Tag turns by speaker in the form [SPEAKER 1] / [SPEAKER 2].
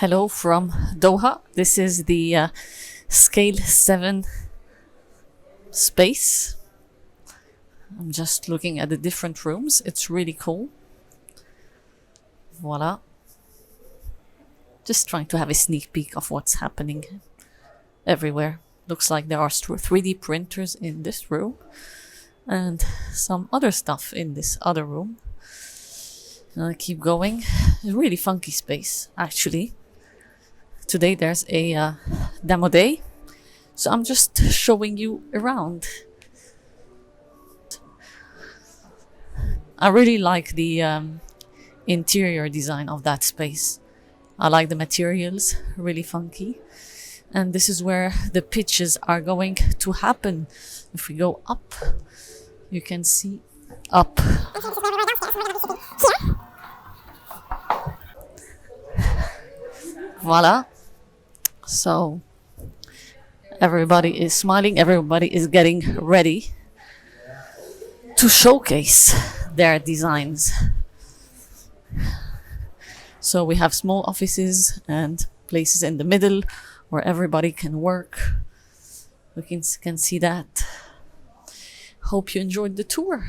[SPEAKER 1] Hello from Doha. This is the Scale7 space. I'm just looking at the different rooms. It's really cool. Voila. Just trying to have a sneak peek of what's happening everywhere. Looks like there are 3D printers in this room and some other stuff in this other room. And I keep going. A really funky space, actually. Today there's a demo day, so I'm just showing you around. I really like the interior design of that space. I like the materials, really funky. And this is where the pitches are going to happen. If we go up, you can see up. Voila. So everybody is smiling, everybody is getting ready to showcase their designs. So we have small offices and places in the middle where everybody can work. We can see that. Hope you enjoyed the tour.